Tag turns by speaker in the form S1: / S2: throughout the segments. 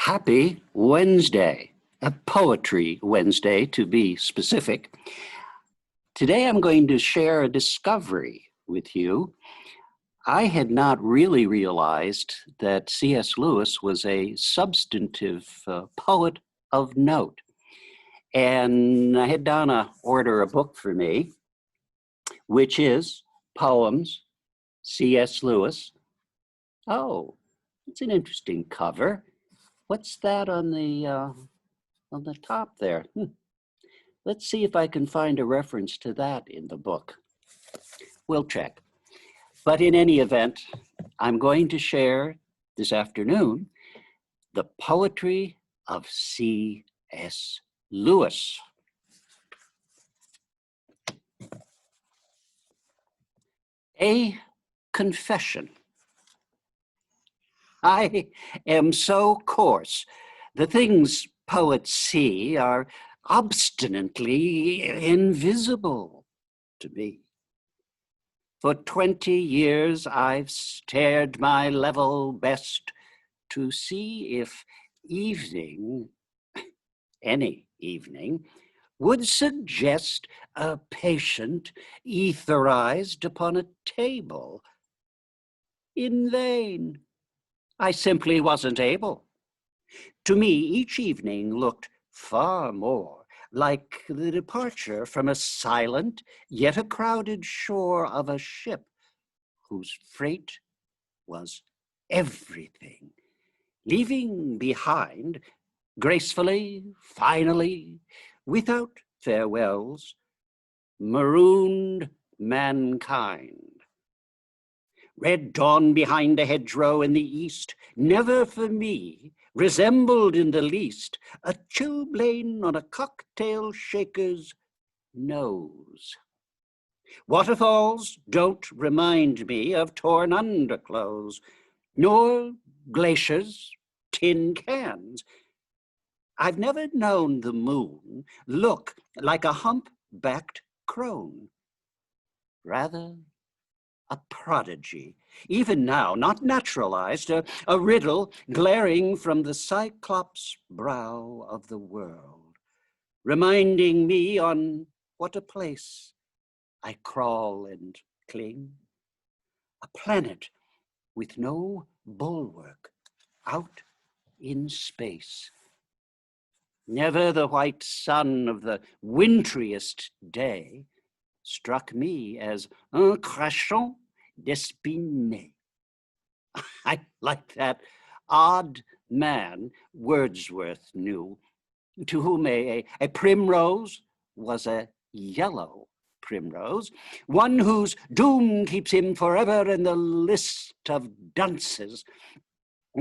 S1: Happy Wednesday, a Poetry Wednesday to be specific. Today I'm going to share a discovery with you. I had not really realized that C.S. Lewis was a substantive poet of note. And I had Donna order a book for me, which is Poems, C.S. Lewis. Oh, it's an interesting cover. What's that on the top there? Let's see if I can find a reference to that in the book. We'll check. But in any event, I'm going to share this afternoon the poetry of C.S. Lewis. A confession. I am so coarse. The things poets see are obstinately invisible to me. For 20 years I've stared my level best to see if evening, any evening, would suggest a patient etherized upon a table. In vain. I simply wasn't able. To me, each evening looked far more like the departure from a silent yet a crowded shore of a ship whose freight was everything, leaving behind, gracefully, finally, without farewells, marooned mankind. Red dawn behind a hedgerow in the east never for me resembled in the least a chilblain on a cocktail shaker's nose. Waterfalls don't remind me of torn underclothes, nor glaciers, tin cans. I've never known the moon look like a hump-backed crone. Rather, a prodigy, even now not naturalized, a riddle glaring from the cyclops brow of the world, reminding me on what a place I crawl and cling, a planet with no bulwark out in space. Never the white sun of the wintriest day struck me as un crachant d'espinay. I like that odd man Wordsworth knew, to whom a primrose was a yellow primrose, one whose doom keeps him forever in the list of dunces,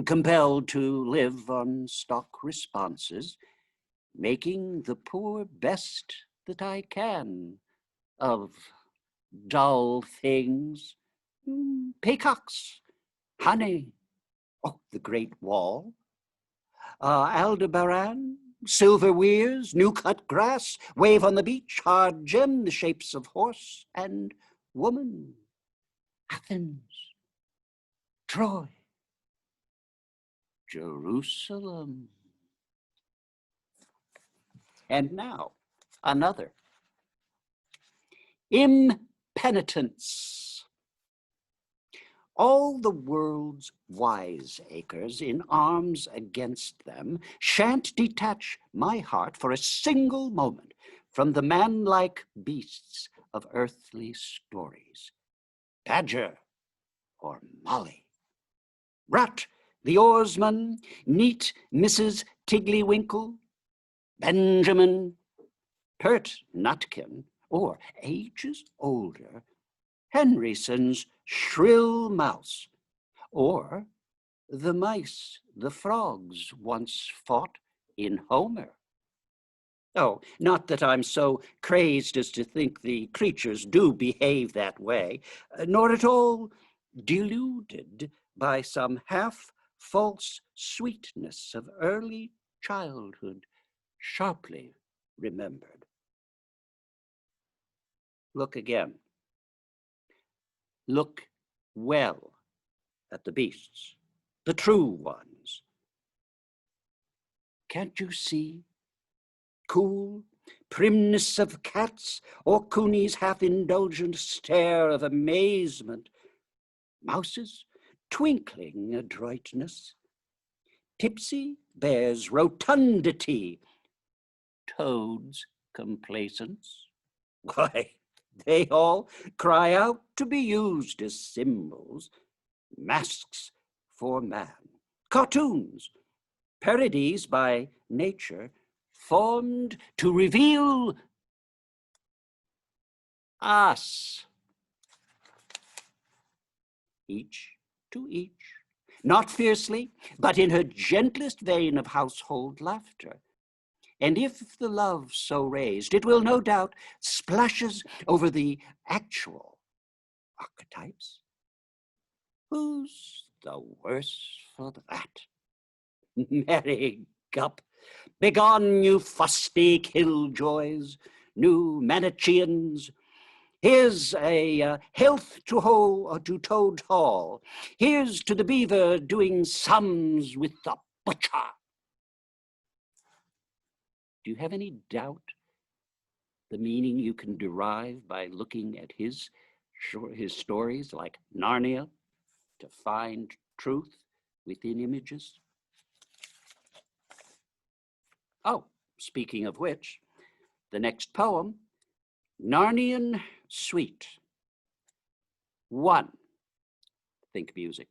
S1: compelled to live on stock responses, making the poor best that I can of dull things, peacocks, honey, oh, the Great Wall, Aldebaran, silver weirs, new-cut grass, wave on the beach, hard gem, the shapes of horse and woman, Athens, Troy, Jerusalem. And now, another. Impenitence. All the world's wiseacres in arms against them shan't detach my heart for a single moment from the man-like beasts of earthly stories. Badger or Molly, Rat the oarsman, neat Mrs. Tigglywinkle, Benjamin, pert Nutkin, or ages older, Henryson's shrill mouse, or the mice the frogs once fought in Homer. Oh, not that I'm so crazed as to think the creatures do behave that way, nor at all deluded by some half-false sweetness of early childhood, sharply remembered. Look again. Look well at the beasts, the true ones. Can't you see? Cool primness of cats, or Cooney's half-indulgent stare of amazement. Mouses, twinkling adroitness. Tipsy bears rotundity. Toads, complacence. Why, they all cry out to be used as symbols, masks for man, cartoons, parodies by nature, formed to reveal us. Each to each, not fiercely, but in her gentlest vein of household laughter. And if the love so raised, it will no doubt splashes over the actual archetypes. Who's the worse for that? Merry gup, begone, you fusty killjoys, new Manicheans. Here's a health to Toad Hall. Here's to the beaver doing sums with the butcher. Do you have any doubt the meaning you can derive by looking at his stories like Narnia to find truth within images? Oh, speaking of which, the next poem, Narnian Suite. 1. Think music.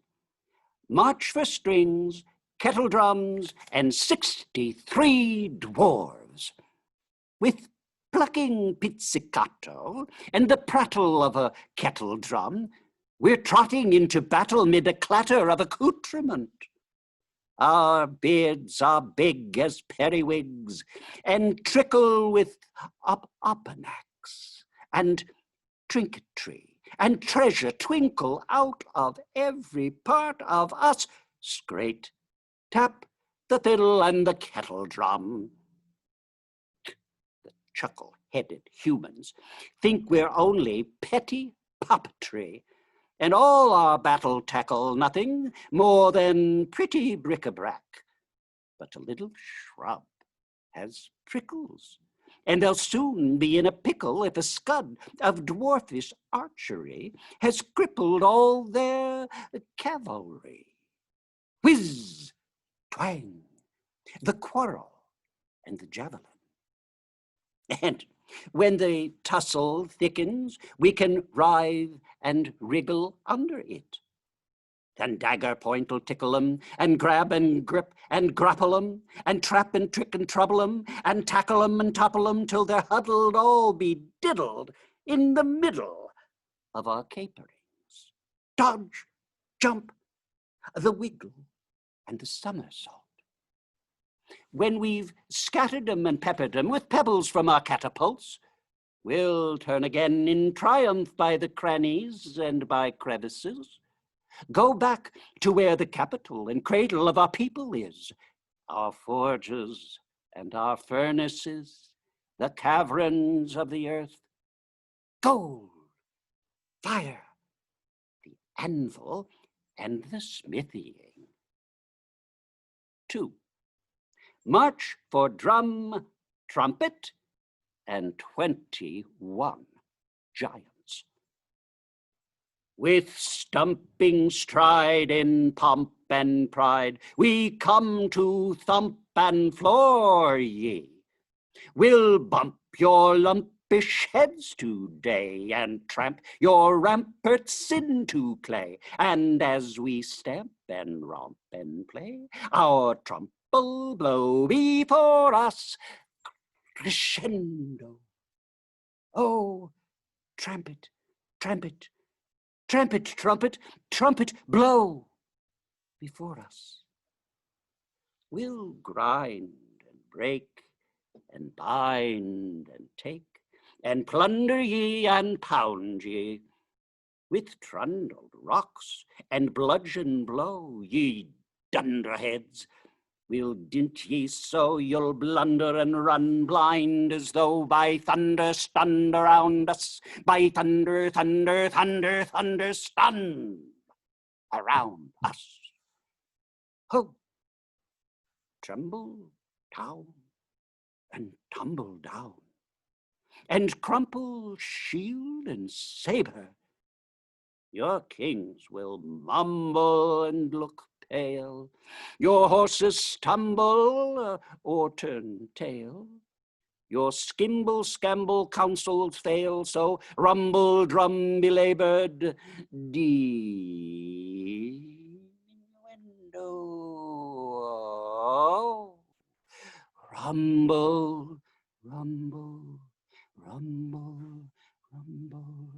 S1: March for strings, kettle drums, and 63 dwarves, with plucking pizzicato and the prattle of a kettle drum, we're trotting into battle mid a clatter of accoutrement. Our beards are big as periwigs, and trickle with opanax, and trinketry and treasure twinkle out of every part of us. Scrate, tap the fiddle and the kettle drum. The chuckle-headed humans think we're only petty puppetry, and all our battle tackle nothing more than pretty bric-a-brac. But a little shrub has prickles, and they'll soon be in a pickle if a scud of dwarfish archery has crippled all their cavalry. Whiz, twang, the quarrel and the javelin. And when the tussle thickens, we can writhe and wriggle under it. Then dagger point'll tickle 'em, and grab and grip and grapple 'em, and trap and trick and trouble 'em, and tackle 'em and topple 'em till they're huddled all bediddled in the middle of our caperings. Dodge, jump, the wiggle, and the somersault. When we've scattered 'em and peppered 'em with pebbles from our catapults, we'll turn again in triumph by the crannies and by crevices, go back to where the capital and cradle of our people is, our forges and our furnaces, the caverns of the earth. Gold, fire, the anvil, and the smithying. 2. March for drum, trumpet, and 21 giants. With stumping stride in pomp and pride, we come to thump and floor ye. We'll bump your lumpish heads today and tramp your ramparts into clay. And as we stamp and romp and play, our trump'll blow before us crescendo. Oh, trampet, trampet, trampet, trumpet, trumpet, blow before us. We'll grind and break and bind and take and plunder ye and pound ye with trundled rocks and bludgeon blow, ye dunderheads. We'll dint ye so you'll blunder and run blind as though by thunder stunned around us, by thunder, thunder, thunder, thunder stunned around us. Ho, tremble, down and tumble down, and crumple shield and saber. Your kings will mumble and look pale, your horses stumble or turn tail, your skimble scamble counsels fail, so rumble drum belabored diminuendo. Rumble, rumble, rumble, rumble,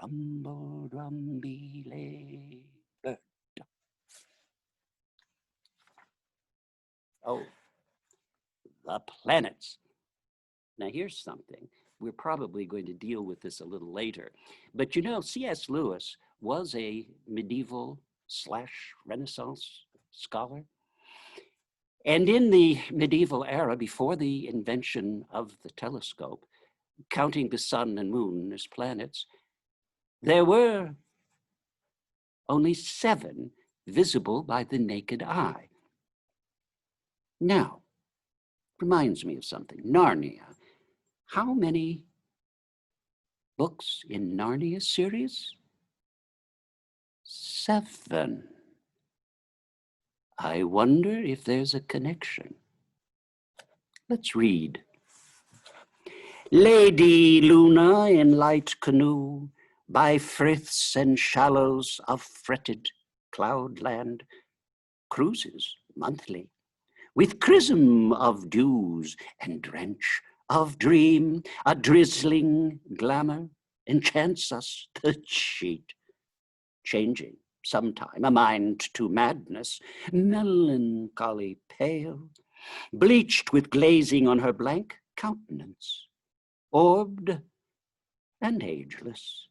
S1: rumble drum belabored. Oh, the planets. Now here's something. We're probably going to deal with this a little later. But you know, C.S. Lewis was a medieval / Renaissance scholar. And in the medieval era, before the invention of the telescope, counting the sun and moon as planets, there were only 7 visible by the naked eye. Now, reminds me of something. Narnia. How many books in Narnia series? 7. I wonder if there's a connection. Let's read. Lady Luna in light canoe, by friths and shallows of fretted cloudland, cruises monthly, with chrism of dews and drench of dream, a drizzling glamour enchants us the cheat, changing sometime a mind to madness, melancholy pale, bleached with glazing on her blank countenance, orbed and ageless.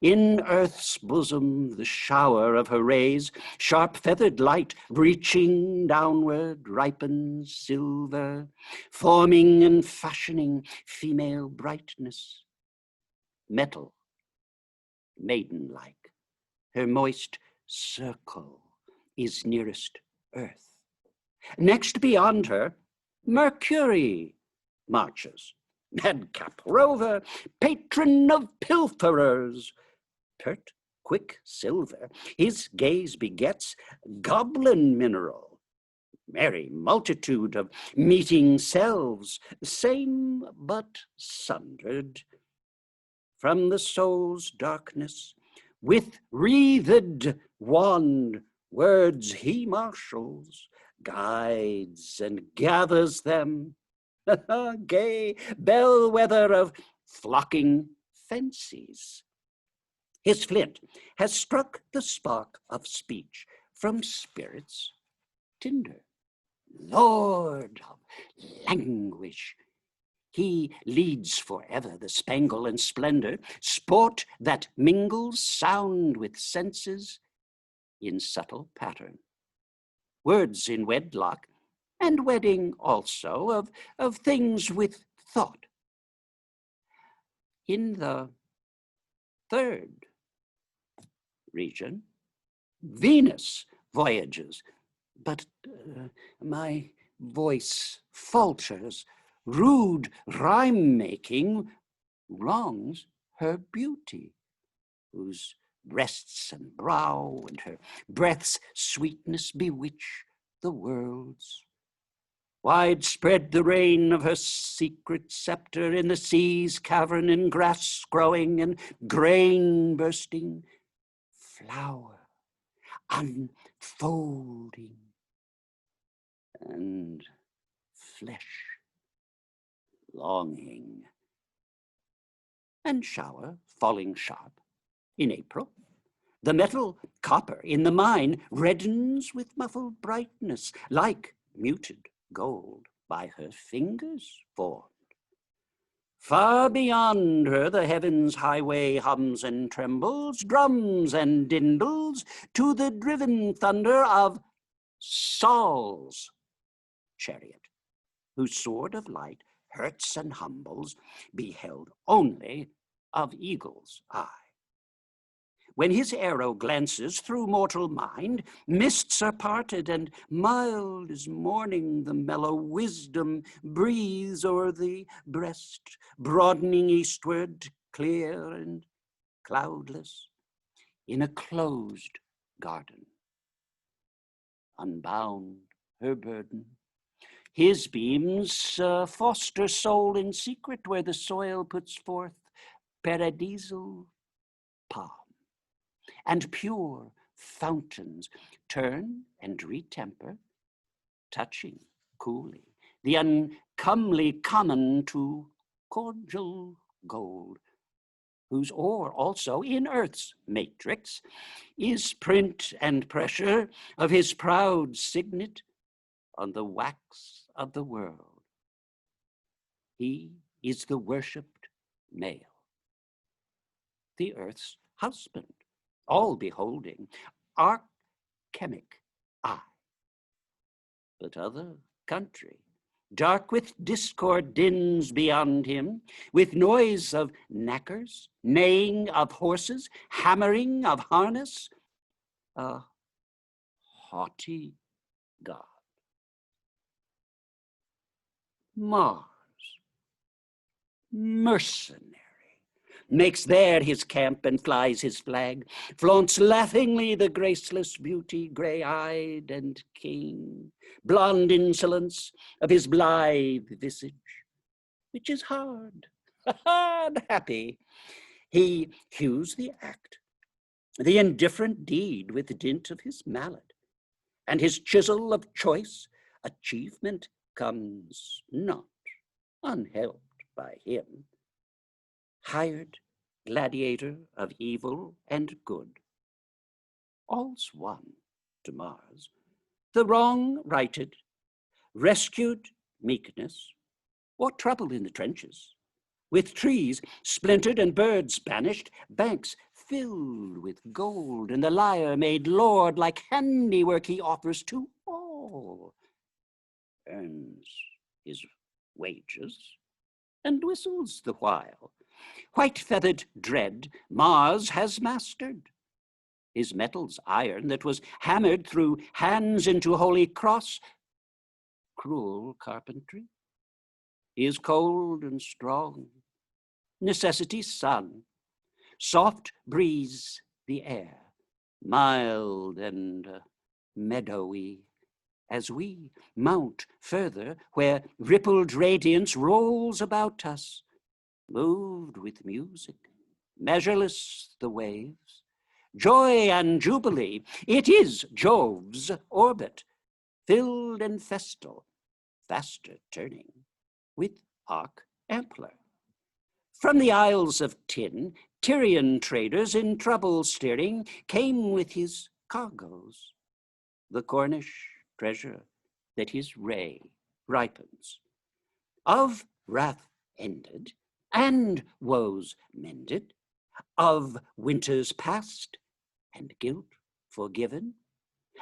S1: In earth's bosom the shower of her rays, sharp feathered light reaching downward, ripens silver, forming and fashioning female brightness. Metal, maiden-like, her moist circle is nearest earth. Next beyond her, Mercury marches, madcap rover, patron of pilferers. Pert, quick silver, his gaze begets goblin mineral, merry multitude of meeting selves, same but sundered. From the soul's darkness, with wreathed wand, words he marshals, guides and gathers them, gay bellwether of flocking fancies. His flint has struck the spark of speech from spirits tinder. Lord of languish, he leads forever the spangle and splendor, sport that mingles sound with senses in subtle pattern. Words in wedlock, and wedding also, of things with thought. In the 3rd region, Venus voyages, but my voice falters. Rude rhyme-making wrongs her beauty, whose breasts and brow and her breath's sweetness bewitch the worlds. Widespread the reign of her secret scepter in the sea's cavern, in grass growing and grain bursting, flower unfolding, and flesh longing, and shower falling sharp in April. The metal copper in the mine reddens with muffled brightness, like muted gold by her fingers formed. Far beyond her the heaven's highway hums and trembles, drums and dindles to the driven thunder of Saul's chariot, whose sword of light hurts and humbles, beheld only of eagle's eye. When his arrow glances through mortal mind, mists are parted, and mild as morning the mellow wisdom breathes o'er the breast, broadening eastward, clear and cloudless, in a closed garden. Unbound her burden, his beams foster soul in secret, where the soil puts forth paradisal palm, and pure fountains turn and retemper, touching coolly the uncomely common to cordial gold, whose ore also in earth's matrix is print and pressure of his proud signet on the wax of the world. He is the worshipped male, the earth's husband, all beholding, archemic eye. But other country, dark with discord, dins beyond him, with noise of knackers, neighing of horses, hammering of harness, a haughty god. Mars, mercenary, makes there his camp and flies his flag, flaunts laughingly the graceless beauty, gray-eyed and keen, blonde insolence of his blithe visage, which is hard, hard happy. He hews the act, the indifferent deed with dint of his mallet, and his chisel of choice achievement comes not unhelped by him. Hired gladiator of evil and good, all's one to Mars, the wrong righted, rescued meekness, or trouble in the trenches, with trees splintered and birds banished, banks filled with gold, and the lyre made lord like handiwork he offers to all, earns his wages, and whistles the while. White-feathered dread Mars has mastered. His metals iron that was hammered through hands into holy cross, cruel carpentry. He is cold and strong, necessity's son, soft breeze the air, mild and meadowy, as we mount further where rippled radiance rolls about us, moved with music, measureless the waves, joy and jubilee. It is Jove's orbit, filled and festal, faster turning, with arc ampler. From the isles of tin, Tyrian traders in trouble steering came with his cargoes, the Cornish treasure that his ray ripens. Of wrath ended, and woes mended, of winters past, and guilt forgiven,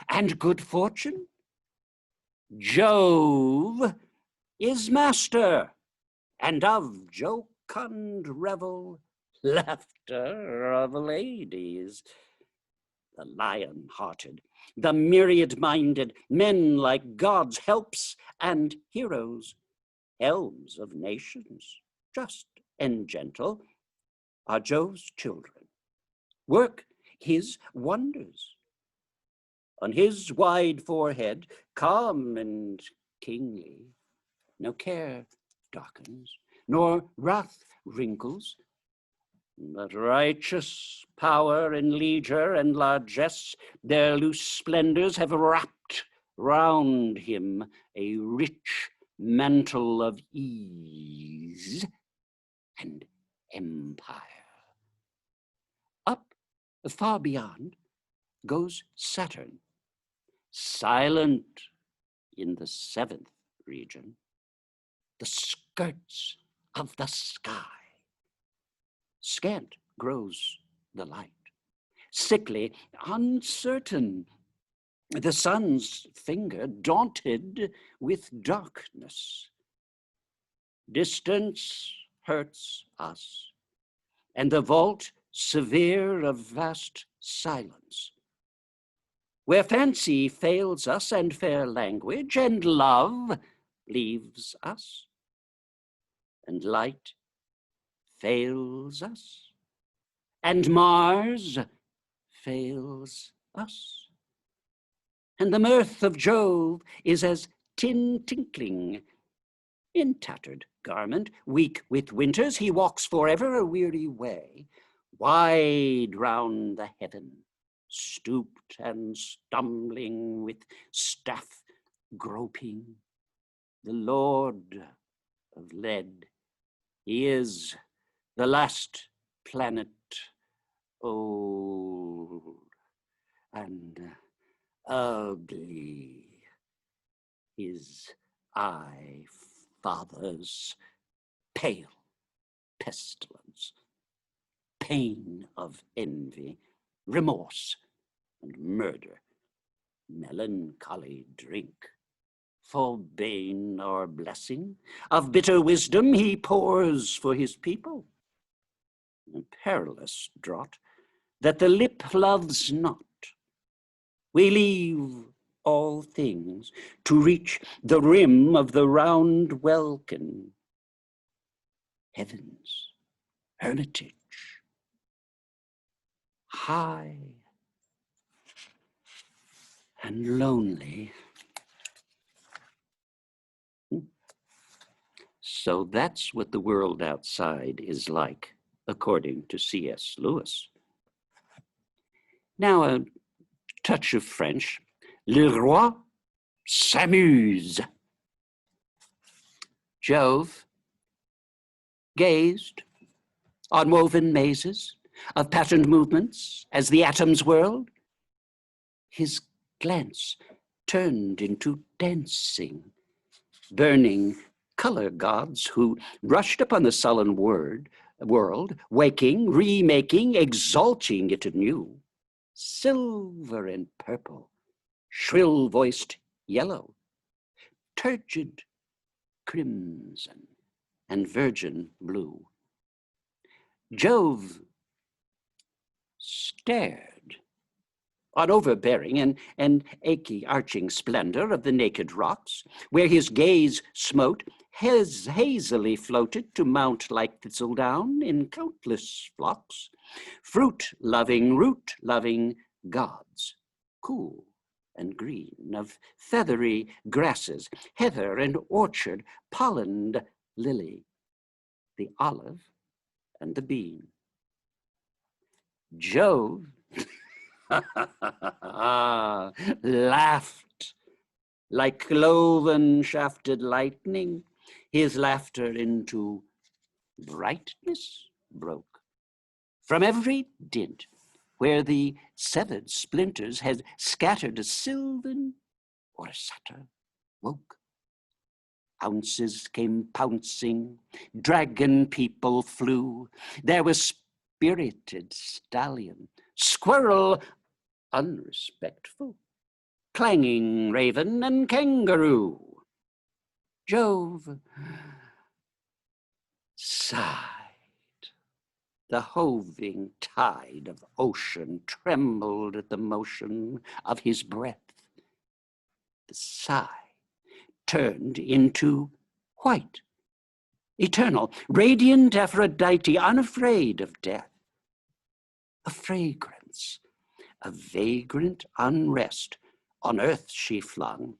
S1: and good fortune, Jove is master, and of jocund revel, laughter of ladies. The lion-hearted, the myriad-minded, men like gods, helps and heroes, helms of nations, just and gentle, are Jove's children, work his wonders. On his wide forehead, calm and kingly, no care darkens, nor wrath wrinkles, but righteous power and leisure and largesse, their loose splendors have wrapped round him a rich mantle of ease and empire. Up far beyond goes Saturn, silent in the seventh region, the skirts of the sky. Scant grows the light, sickly, uncertain, the sun's finger daunted with darkness. Distance hurts us, and the vault severe of vast silence, where fancy fails us and fair language, and love leaves us, and light fails us, and Mars fails us, and the mirth of Jove is as tin tinkling. In tattered garment, weak with winters, he walks forever a weary way, wide round the heaven, stooped and stumbling, with staff groping. The Lord of lead, he is the last planet, old and ugly. His eye fathers pale pestilence, pain of envy, remorse and murder, melancholy drink, for bane or blessing, of bitter wisdom he pours for his people, a perilous draught that the lip loves not. We leave all things to reach the rim of the round welkin, heaven's hermitage, high and lonely. So that's what the world outside is like, according to C.S. Lewis. Now a touch of French. Le roi s'amuse. Jove gazed on woven mazes of patterned movements as the atoms whirled. His glance turned into dancing, burning color gods who rushed upon the sullen world, waking, remaking, exalting it anew. Silver and purple, shrill-voiced yellow, turgid crimson, and virgin blue. Jove stared on overbearing and achy arching splendor of the naked rocks, where his gaze smote, hazily floated to mount like thistledown in countless flocks, fruit-loving, root-loving gods, cool and green, of feathery grasses, heather and orchard, pollened lily, the olive and the bean. Jove laughed like cloven-shafted lightning. His laughter into brightness broke. From every dint, where the severed splinters had scattered a sylvan or a satyr woke. Ounces came pouncing, dragon people flew. There was spirited stallion, squirrel unrespectful, clanging raven and kangaroo. Jove sighed. The hoving tide of ocean trembled at the motion of his breath. The sigh turned into white, eternal, radiant Aphrodite, unafraid of death. A fragrance, a vagrant unrest on earth she flung.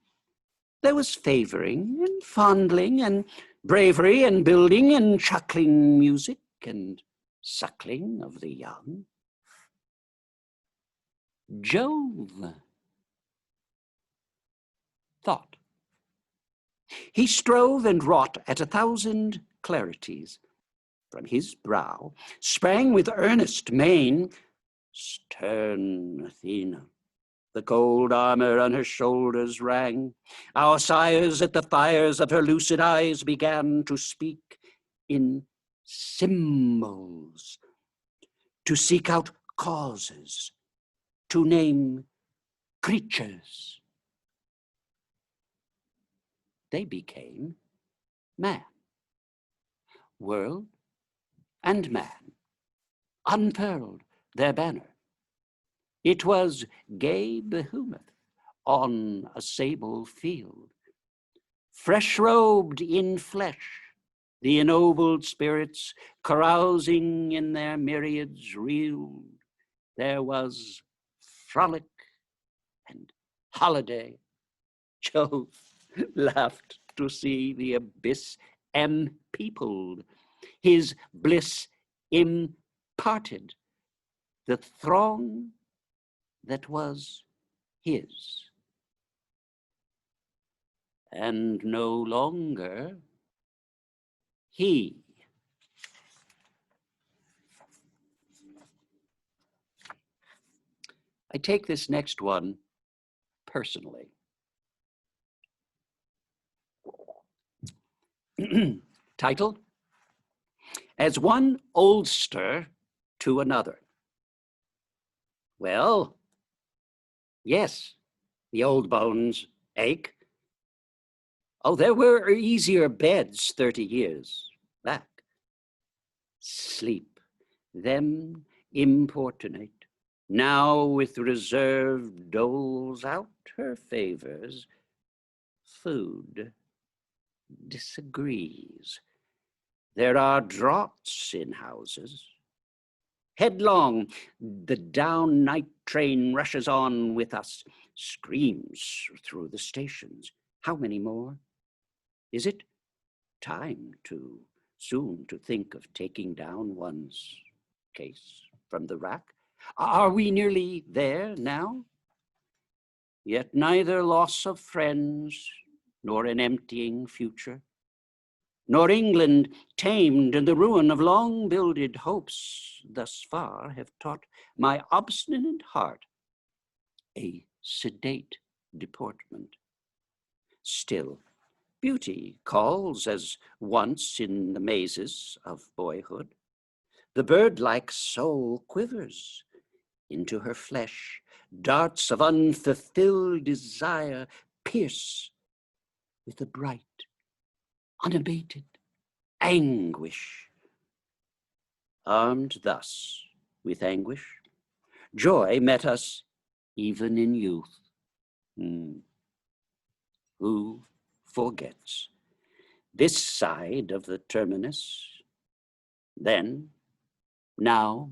S1: There was favoring and fondling and bravery and building and chuckling music and suckling of the young. Jove thought. He strove and wrought at 1,000 clarities. From his brow sprang with earnest mien stern Athena. The cold armor on her shoulders rang. Our sires at the fires of her lucid eyes began to speak in symbols, to seek out causes, to name creatures. They became man, world and man, unfurled their banner. It was gay behemoth on a sable field. Fresh-robed in flesh, the ennobled spirits carousing in their myriads reeled. There was frolic and holiday. Jove laughed to see the abyss empeopled, his bliss imparted, the throng that was his. And no longer he. I take this next one personally. Title, As One Oldster to Another. Well, yes, the old bones ache. Oh, there were easier beds 30 years back. Sleep, them importunate. Now with reserve doles out her favors. Food disagrees. There are draughts in houses. Headlong, the down night train rushes on with us, screams through the stations. How many more? Is it time too soon to think of taking down one's case from the rack? Are we nearly there now? Yet neither loss of friends, nor an emptying future, nor England tamed and the ruin of long-builded hopes thus far have taught my obstinate heart a sedate deportment. Still, beauty calls as once in the mazes of boyhood. The bird-like soul quivers into her flesh. Darts of unfulfilled desire pierce with a bright, unabated anguish. Armed thus with anguish, joy met us even in youth. Who forgets this side of the terminus? Then, now,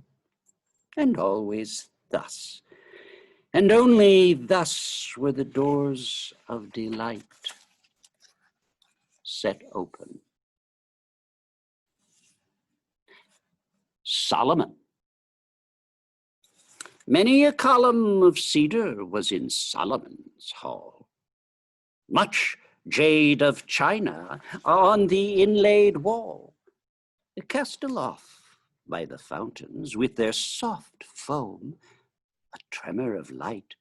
S1: and always thus. And only thus were the doors of delight set open. Solomon. Many a column of cedar was in Solomon's hall. Much jade of China on the inlaid wall, cast aloft by the fountains with their soft foam. A tremor of light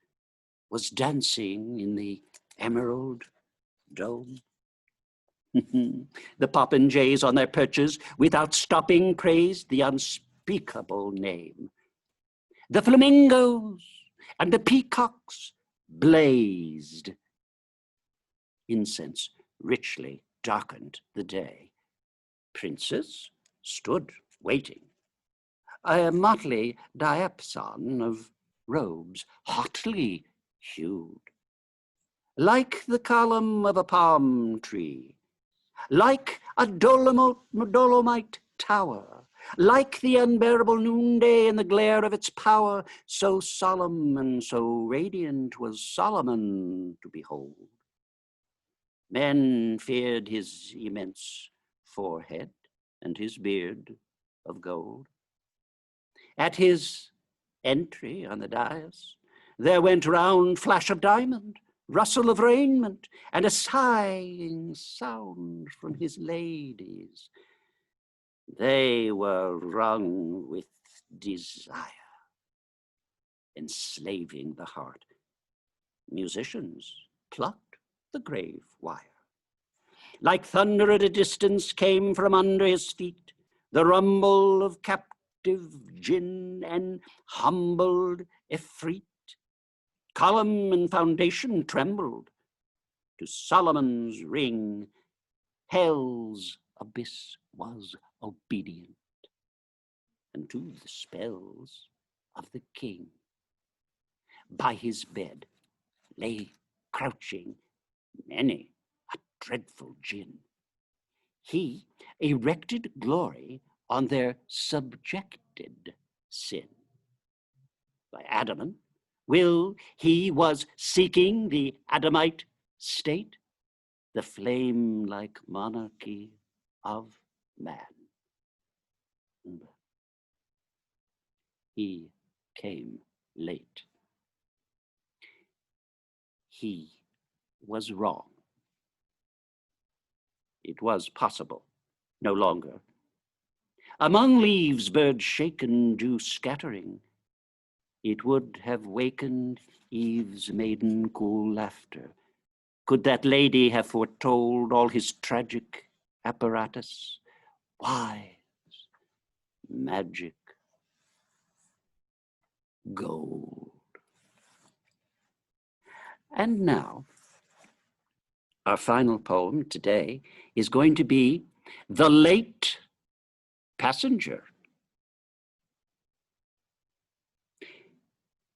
S1: was dancing in the emerald dome. The popinjays on their perches without stopping praised the unspeakable name. The flamingos and the peacocks blazed. Incense richly darkened the day. Princes stood waiting. A motley diapason of robes hotly hued. Like the column of a palm tree, like a Dolomite tower, like the unbearable noonday in the glare of its power, so solemn and so radiant was Solomon to behold. Men feared his immense forehead and his beard of gold. At his entry on the dais, there went round flash of diamond, rustle of raiment, and a sighing sound from his ladies. They were wrung with desire, enslaving the heart. Musicians plucked the grave wire. Like thunder at a distance came from under his feet the rumble of captive jinn and humbled Efreet. Column and foundation trembled. To Solomon's ring, hell's abyss was obedient. and to the spells of the king. By his bed lay crouching many a dreadful gin. He erected glory on their subjected sin. By adamant will he was seeking the Adamite state, the flame-like monarchy of man. He came late. He was wrong. It was possible, no longer. Among leaves birds shaken dew scattering, it would have wakened Eve's maiden cool laughter. Could that lady have foretold all his tragic apparatus? Wise, magic, gold. And now, our final poem today is going to be The Late Passenger.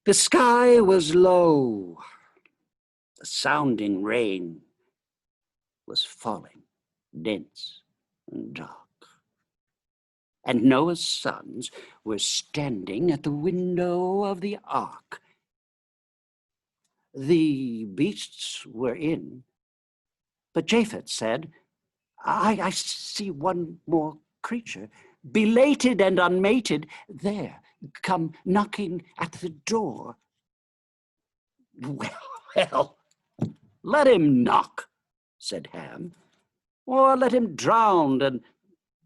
S1: The sky was low. The sounding rain was falling, dense and dark. And Noah's sons were standing at the window of the ark. The beasts were in, but Japhet said, I see one more creature, belated and unmated, there, come knocking at the door. Well, let him knock, said Ham, or let him drown and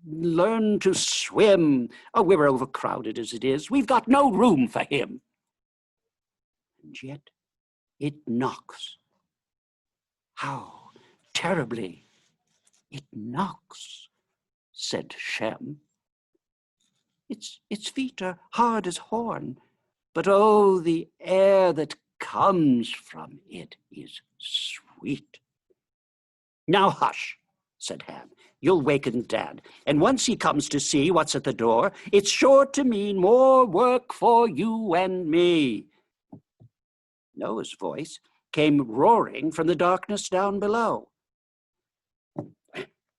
S1: learn to swim. Oh, we're overcrowded as it is. We've got no room for him. And yet it knocks. How terribly it knocks, said Shem. Its feet are hard as horn, but oh, the air that comes from it is sweet. Now hush, said Ham. You'll waken Dad, and once he comes to see what's at the door, it's sure to mean more work for you and me. Noah's voice came roaring from the darkness down below.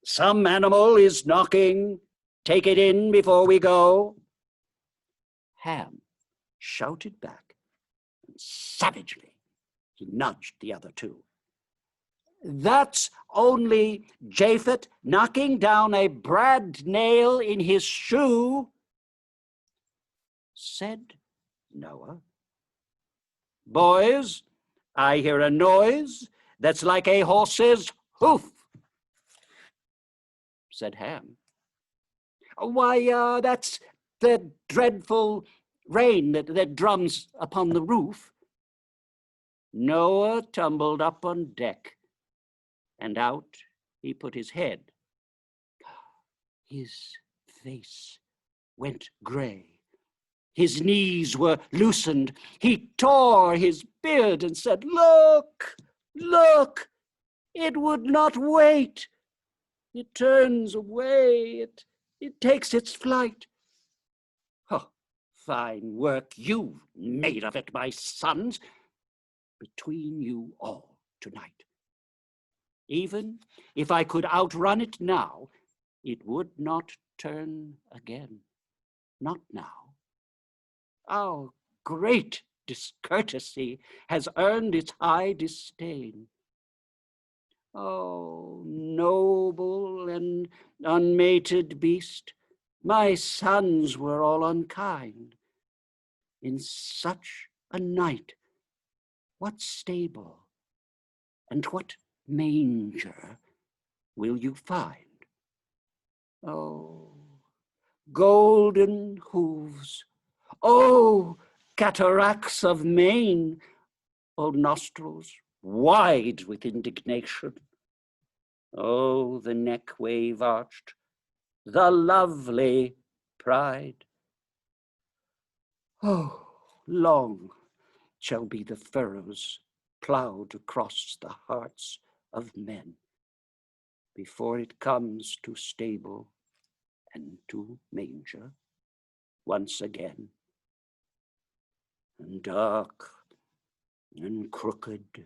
S1: Some animal is knocking. Take it in before we go. Ham shouted back, and savagely he nudged the other two. That's only Japhet knocking down a brad nail in his shoe, said Noah. Boys, I hear a noise that's like a horse's hoof, said Ham. Why, that's the dreadful rain that drums upon the roof. Noah tumbled up on deck, and out he put his head. His face went gray. His knees were loosened. He tore his beard and said, Look, look, it would not wait. It turns away. It takes its flight. Oh, fine work you've made of it, my sons, between you all tonight. Even if I could outrun it now, it would not turn again. Not now. Our great discourtesy has earned its high disdain. Oh, noble and unmated beast, my sons were all unkind. In such a night, what stable and what manger will you find? Oh, golden hooves, oh, cataracts of mane, oh, nostrils wide with indignation. Oh, the neck wave arched, the lovely pride. Oh, long shall be the furrows plowed across the hearts of men before it comes to stable and to manger. once again. And dark and crooked,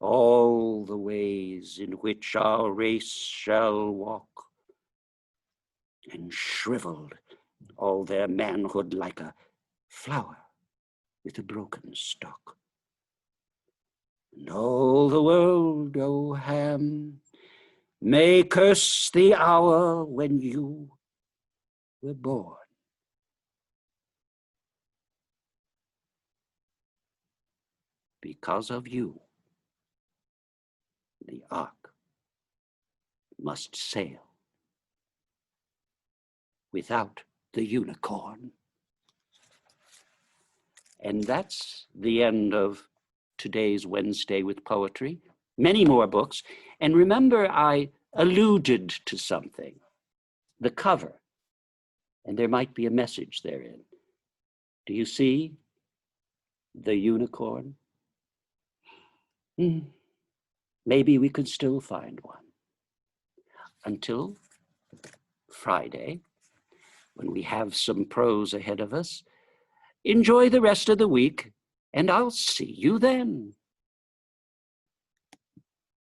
S1: all the ways in which our race shall walk, and shriveled all their manhood like a flower with a broken stalk. And all the world, O Ham, may curse the hour when you were born. Because of you, the ark must sail without the unicorn. And that's the end of today's Wednesday with Poetry. Many more books. And remember, I alluded to something, the cover, and there might be a message therein. Do you see the unicorn? Maybe we could still find one. Until Friday, when we have some prose ahead of us, enjoy the rest of the week, and I'll see you then.